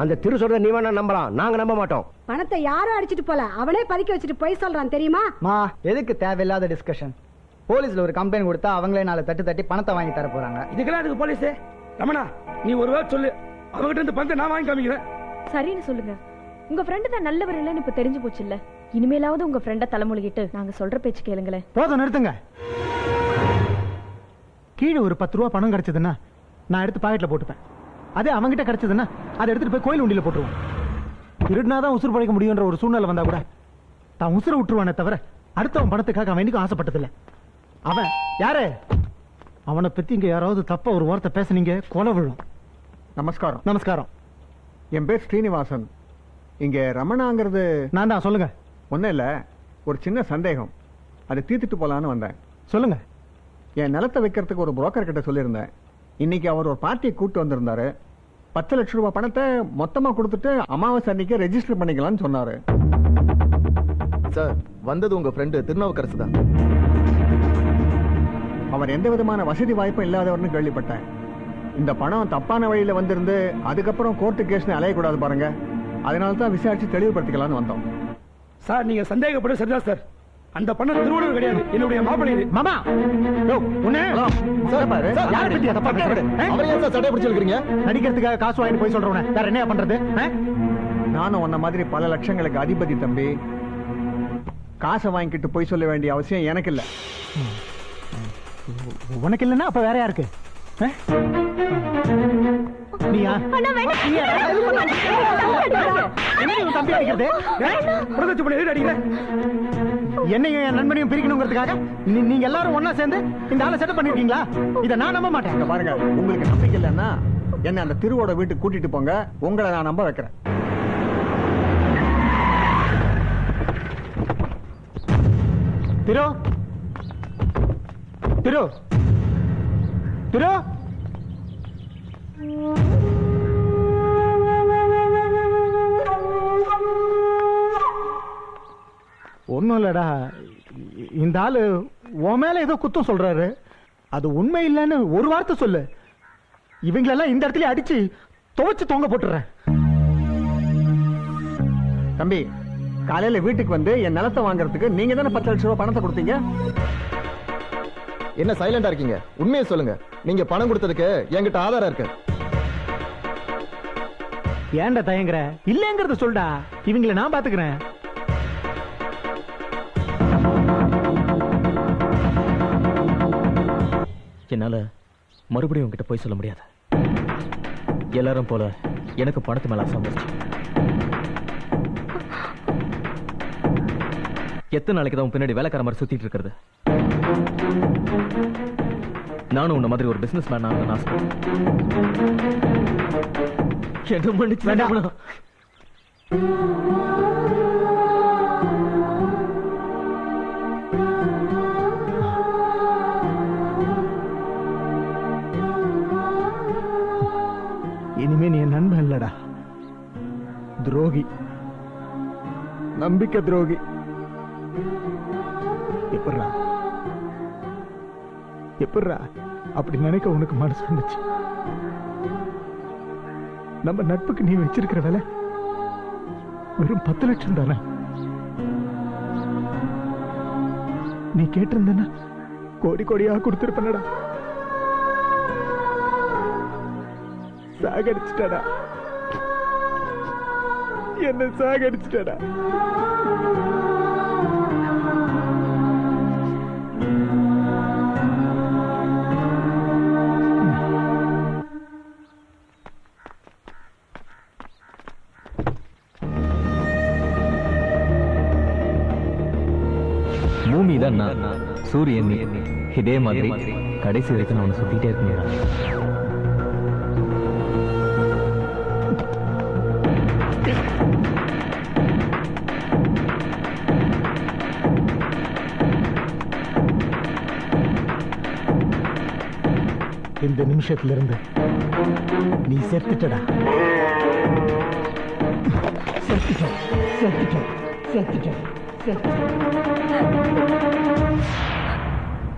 அந்த திரு சொல்ற நீ வேணா நம்பலாம், நாங்க நம்ப மாட்டோம். பணத்தை யாரும் அடிச்சிட்டு போல, அவனே பதுக்கி வச்சுட்டு போய் சொல்றான் தெரியுமா? மா எதுக்கு தேவையில்லாத டிஸ்கஷன்? போலீஸ்ல ஒரு கம்ப்ளைண்ட் கொடுத்தா அவங்களே 4 தட்டு தட்டி பணத்தை வாங்கி தர போறாங்க. இதுக்கெல்லாம் அதுக்கு போலீஸே? ரமணா நீ ஒரு வேளை சொல்லு, அவங்ககிட்ட இருந்து பணத்தை நான் வாங்கி காமிக்கிறேன். சரின்னு சொல்லுங்க. உங்க ஃப்ரெண்டு தான் நல்லவர் இல்லைன்னு இப்ப தெரிஞ்சு போச்சு இல்ல. இனிமேலாவது உங்க ஃப்ரெண்ட தலைமொழிகிட்டு நாங்க சொல்ற பேச்சு கேளுங்களேன். போதும், நிறுத்துங்க. கீழே ஒரு 10 ரூபா பணம் கிடைச்சதுன்னா நான் எடுத்து பாக்கெட்ல போட்டுப்பேன். அதே அவங்ககிட்ட கிடைச்சதுன்னா அதை எடுத்துட்டு போய் கோயில் உண்டியில போட்டுருவோம். திருடினாதான் உசுறு பழைக்க முடியுன்ற ஒரு சூழ்நிலை வந்தா கூட தான் உசுரை விட்டுருவானே தவிர அடுத்தவன் பணத்துக்காக அவன் என்னைக்கும் ஆசைப்பட்டதில்லை. அவன் யாரு? அவனை பத்தி இங்க யாராவது தப்பா ஒரு வார்த்தை பேசுனீங்க, கொலை விழும். நமஸ்காரம். நமஸ்காரம். என் பேர் ஸ்ரீனிவாசன். இங்க ரமணாங்கிறது நான் தான். சொல்லுங்க. ஒன்றும் இல்லை, ஒரு சின்ன சந்தேகம், அதை தீர்த்துட்டு போலான்னு வந்தேன். சொல்லுங்க. என் நிலத்தை வைக்கிறதுக்கு ஒரு புரோக்கர் கிட்ட சொல்லியிருந்தேன். இன்னைக்கு அவர் ஒரு பார்ட்டியை கூப்பிட்டு வந்திருந்தாரு. 10 லட்சம் ரூபாய் பணத்தை மொத்தமா கொடுத்துட்டு அமாவாசை அன்னைக்கு ரெஜிஸ்டர் பண்ணிக்கலாம்னு சொன்னாரு. சார், வந்தது உங்க ஃப்ரெண்டு திருநாவுக்கரசு தான். அவர் எந்த விதமான வசதி வாய்ப்பும் இல்லாதவர்னு கேள்விப்பட்டேன். இந்த பணம் தப்பான வழியில வந்திருந்து அதுக்கப்புறம் கோர்ட்டு கேஸ்னு அலையக்கூடாது பாருங்க. அதனால தான் விசாரிச்சு தெளிவுபடுத்திக்கலாம்னு வந்தோம். சார் நீங்க சந்தேகப்படும் சரிதான் சார். அந்த பணம் திருவள்ளுவர் கிடையாது, என்னுடைய மாப்பிள்ளை இது. மாமா நடிக்கிறதுக்காக காசு வாங்கி போய் சொல்றவன வேற என்ன பண்றது? நானும் உன்ன மாதிரி பல லட்சங்களுக்கு அதிபதி தம்பி. காசை வாங்கிட்டு போய் சொல்ல வேண்டிய அவசியம் எனக்கு இல்ல. உனக்கு இல்லன்னா அப்ப வேற யாருக்கு? நீயா? என்னையும் என் நண்பனையும் பிரிக்கணுங்கிறதுக்காக நீங்க எல்லாரும் ஒன்னா சேர்ந்து இந்த ஆளை செட்டப் பண்ணிருக்கீங்களா? இதை நான் நம்ப மாட்டேன். பாருங்க, உங்களுக்கு நம்பிக்கை இல்லைன்னா என்ன அந்த திருவோட வீட்டுக்கு கூட்டிட்டு போங்க, உங்களை நான் நம்ப வைக்கிறேன். திரு திரு திரு ஒன்னும் இல்லடா, இந்த ஆளு உன் மேல ஏதோ குத்தம் சொல்றாரு. அது உண்மை இல்லைன்னு ஒரு வார்த்தை சொல்லு. இவங்களெல்லாம் இந்த இடத்துல அடிச்சு துவைச்சு தொங்க போட்டுறேன். தம்பி, காலையில வீட்டுக்கு வந்து என் நிலத்தை வாங்குறதுக்கு நீங்க தானே 10 லட்சம் ரூபாய் பணத்தை கொடுத்தீங்க. என்ன சைலண்டா இருக்கீங்க? உண்மையை சொல்லுங்க. நீங்க பணம் கொடுத்ததுக்கு என்கிட்ட ஆதாரம் இருக்கு. ஏன்டா தயங்குற? இல்லங்கிறத சொல்டா, இவங்களை நான் பாத்துக்கிறேன். என்னால மறுபடியும் உங்ககிட்ட போய் சொல்ல முடியாது. எல்லாரும் போல எனக்கு பணத்து மேல ஆசை வந்துருச்சு. எத்தனை நாளைக்கு தான் பின்னாடி வேலைக்கார மாதிரி சுத்திட்டு இருக்கிறது? நானும் உன்ன மாதிரி ஒரு பிசினஸ் மேன் ஆகணும்னு ஆசைப்படுறேன். என்ன மன்னிச்சு வேண்டாம். இனிமே நீ என் நண்பன் இல்லடா, துரோகி, நம்பிக்கை துரோகி. எப்படா எப்படா அப்படி நினைக்க உனக்கு மனசு வந்துச்சு? நம்ம நட்புக்கு நீ வச்சிருக்கிற விலை வெறும் 10 லட்சம் தானே. நீ கேட்டிருந்தனா கோடி கோடியா கொடுத்திருப்பனடா. சாகடிச்சிட்டடா, என்ன சாகடிச்சிட்டடா. பூமி தான் நான், சூரியன் நீ. இதே மாதிரி கடைசி வரைக்கும் நான் சுத்திட்டே இருக்கேன். இந்த நிமிஷத்துல இருந்து நீ செத்துட்டடா. செத்துட்ட செத்துட்ட செத்துட்ட செத்துட்ட.